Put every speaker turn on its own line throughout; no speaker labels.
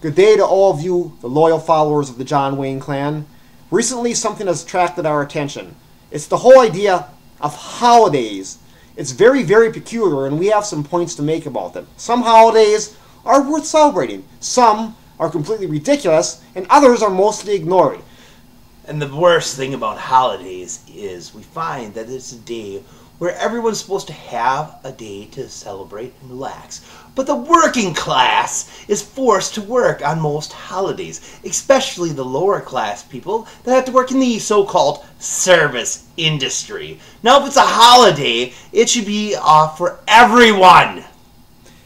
Good day to all of you, the loyal followers of the John Wayne clan. Recently, something has attracted our attention. It's the whole idea of holidays. It's very, very peculiar, and we have some points to make about them. Some holidays are worth celebrating. Some are completely ridiculous, and others are mostly ignored.
And the worst thing about holidays is we find that it's a day where everyone's supposed to have a day to celebrate and relax. But the working class is forced to work on most holidays, especially the lower class people that have to work in the so-called service industry. Now, if it's a holiday, it should be off for everyone.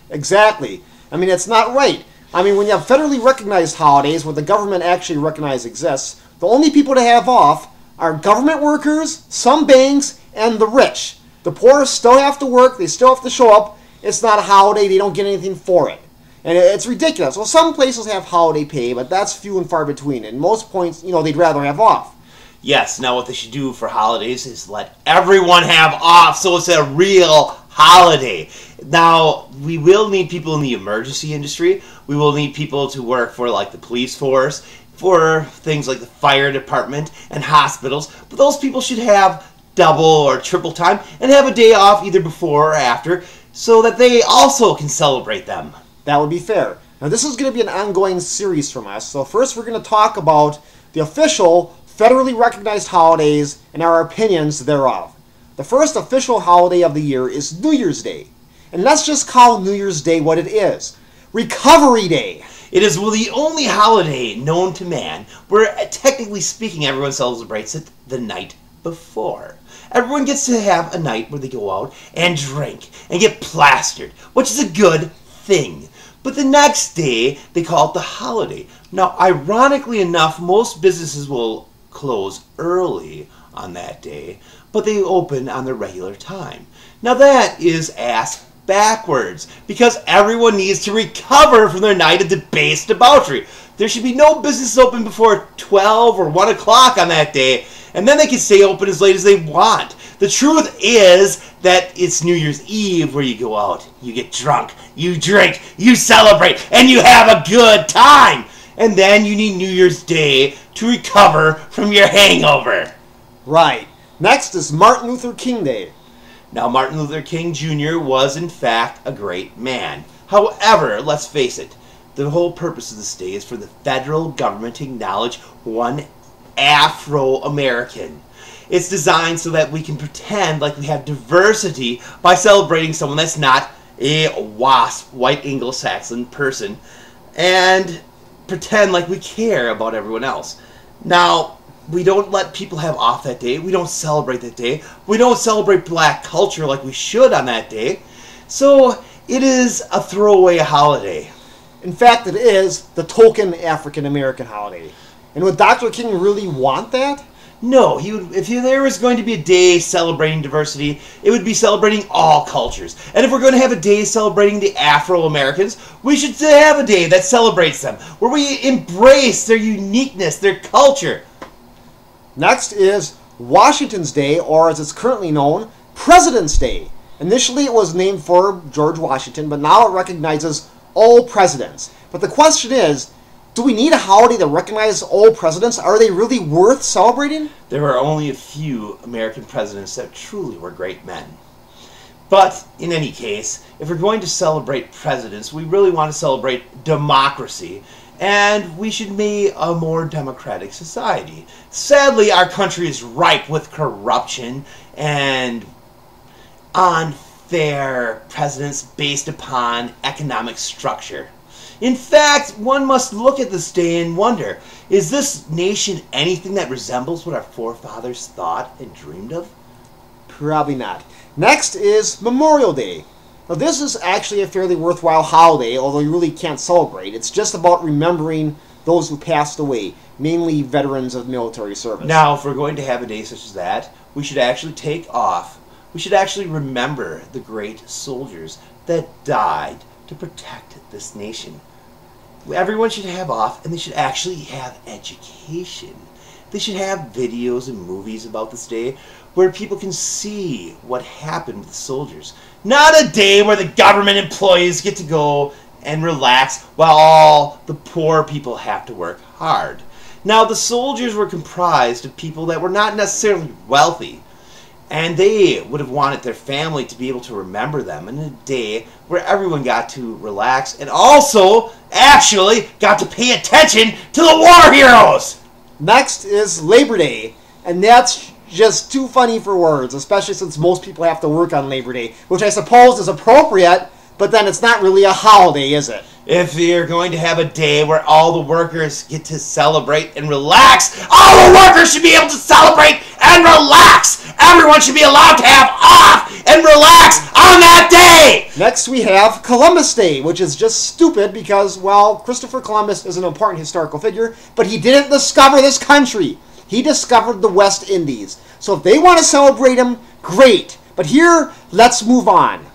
Exactly. I mean, it's not right. I mean, when you have federally recognized holidays where the government actually recognizes exists, the only people to have off are government workers, some banks, and the rich. The poor still have to work, they still have to show up. It's not a holiday, they don't get anything for it. And it's ridiculous. Well, some places have holiday pay, but that's few and far between. And most points, they'd rather have off.
Yes, now what they should do for holidays is let everyone have off so it's a real holiday. Now, we will need people in the emergency industry. We will need people to work for like the police force, for things like the fire department and hospitals. But those people should have double or triple time and have a day off either before or after so that they also can celebrate them.
That would be fair. Now, this is going to be an ongoing series from us. So first we're going to talk about the official federally recognized holidays and our opinions thereof. The first official holiday of the year is New Year's Day. And let's just call New Year's Day what it is. Recovery Day.
It is the only holiday known to man where, technically speaking, everyone celebrates it the night before. Everyone gets to have a night where they go out and drink and get plastered, which is a good thing. But the next day, they call it the holiday. Now, ironically enough, most businesses will close early on that day, but they open on their regular time. Now, that is ass backwards, because everyone needs to recover from their night of debased debauchery. There should be no business open before 12 or 1 o'clock on that day, and then they can stay open as late as they want. The truth is that it's New Year's Eve where you go out, you get drunk, you drink, you celebrate, and you have a good time. And then you need New Year's Day to recover from your hangover.
Right. Next is Martin Luther King Day.
Now, Martin Luther King Jr. was, in fact, a great man. However, let's face it, the whole purpose of this day is for the federal government to acknowledge one Afro-American. It's designed so that we can pretend like we have diversity by celebrating someone that's not a WASP, white Anglo-Saxon person, and pretend like we care about everyone else. Now, we don't let people have off that day. We don't celebrate that day. We don't celebrate black culture like we should on that day. So it is a throwaway holiday.
In fact, it is the token African American holiday. And would Dr. King really want that?
No, if there was going to be a day celebrating diversity, it would be celebrating all cultures. And if we're going to have a day celebrating the Afro-Americans, we should have a day that celebrates them, where we embrace their uniqueness, their culture.
Next is Washington's Day, or as it's currently known, President's Day. Initially it was named for George Washington, but now it recognizes all presidents. But the question is, do we need a holiday that recognizes all presidents? Are they really worth celebrating?
There are only a few American presidents that truly were great men. But, in any case, if we're going to celebrate presidents, we really want to celebrate democracy, and we should make a more democratic society. Sadly, our country is ripe with corruption and unfair presidents based upon economic structure. In fact, one must look at this day and wonder, is this nation anything that resembles what our forefathers thought and dreamed of?
Probably not. Next is Memorial Day. Now, this is actually a fairly worthwhile holiday, although you really can't celebrate. It's just about remembering those who passed away, mainly veterans of military service.
Now, if we're going to have a day such as that, we should actually take off. We should actually remember the great soldiers that died to protect this nation. Everyone should have off, and they should actually have education. They should have videos and movies about this day where people can see what happened with the soldiers. Not a day where the government employees get to go and relax while all the poor people have to work hard. Now, the soldiers were comprised of people that were not necessarily wealthy, and they would have wanted their family to be able to remember them in a day where everyone got to relax and also actually got to pay attention to the war heroes.
Next is Labor Day, and that's just too funny for words, especially since most people have to work on Labor Day, which I suppose is appropriate, but then it's not really a holiday, is it?
If you're going to have a day where all the workers get to celebrate and relax, all the workers should be able to celebrate and relax. Everyone should be allowed to have off and relax on that day.
Next we have Columbus Day, which is just stupid because, well, Christopher Columbus is an important historical figure, but he didn't discover this country. He discovered the West Indies. So if they want to celebrate him, great. But here, let's move on.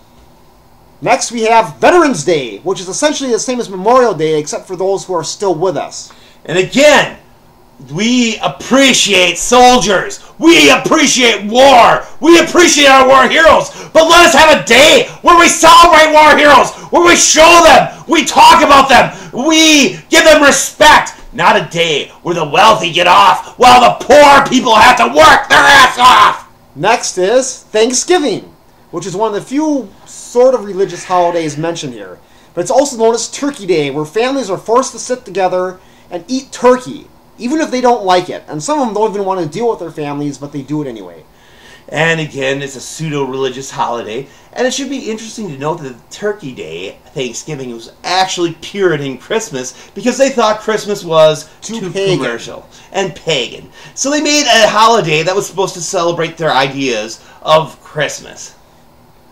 Next we have Veterans Day, which is essentially the same as Memorial Day, except for those who are still with us.
And again, we appreciate soldiers. We appreciate war. We appreciate our war heroes. But let us have a day where we celebrate war heroes, where we show them, we talk about them, we give them respect. Not a day where the wealthy get off while the poor people have to work their ass off.
Next is Thanksgiving, which is one of the few sort of religious holidays mentioned here. But it's also known as Turkey Day, where families are forced to sit together and eat turkey, even if they don't like it. And some of them don't even want to deal with their families, but they do it anyway.
And again, it's a pseudo-religious holiday. And it should be interesting to note that Turkey Day, Thanksgiving, was actually Puritan Christmas because they thought Christmas was too commercial and pagan. So they made a holiday that was supposed to celebrate their ideas of Christmas.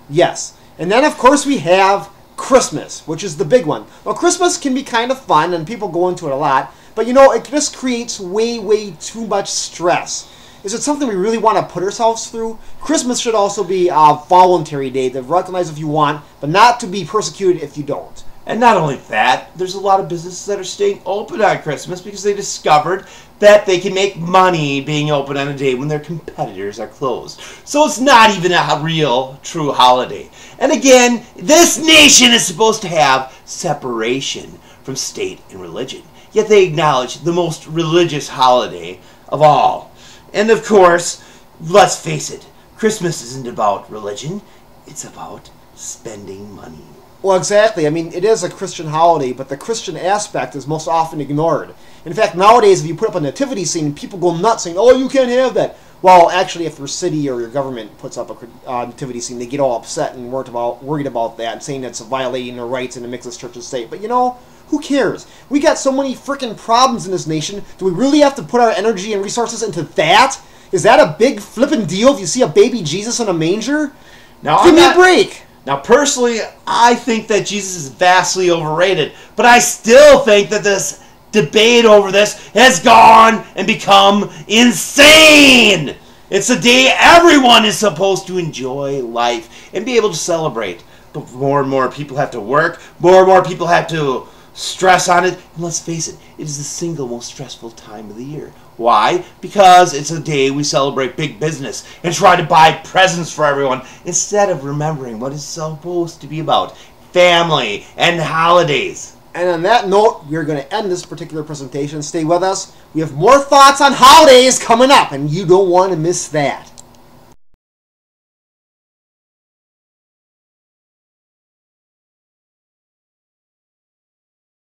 Yes. And then, of course, we have Christmas, which is the big one. Well, Christmas can be kind of fun, and people go into it a lot. But, you know, it just creates way, way too much stress. Is it something we really want to put ourselves through? Christmas should also be a voluntary day to recognize if you want, but not to be persecuted if you don't.
And not only that, there's a lot of businesses that are staying open on Christmas because they discovered that they can make money being open on a day when their competitors are closed. So it's not even a real, true holiday. And again, this nation is supposed to have separation from state and religion. Yet they acknowledge the most religious holiday of all. And of course, let's face it, Christmas isn't about religion, it's about spending money.
Well, exactly. I mean, it is a Christian holiday, but the Christian aspect is most often ignored. In fact, nowadays, if you put up a nativity scene, people go nuts saying, oh, you can't have that. Well, actually, if your city or your government puts up a nativity scene, they get all upset and worried about that and saying it's violating their rights and it makes us church and state. But, you know, who cares? We got so many freaking problems in this nation. Do we really have to put our energy and resources into that? Is that a big flippin' deal if you see a baby Jesus in a manger?
Now,
Give me a break.
Now, personally, I think that Jesus is vastly overrated, but I still think that this debate over this has gone and become insane. It's a day everyone is supposed to enjoy life and be able to celebrate. But more and more people have to work, more and more people have to stress on it, and let's face it, it is the single most stressful time of the year. Why? Because it's a day we celebrate big business and try to buy presents for everyone instead of remembering what it's supposed to be about, family and holidays.
And on that note, we're going to end this particular presentation. Stay with us. We have more thoughts on holidays coming up, and you don't want to miss that.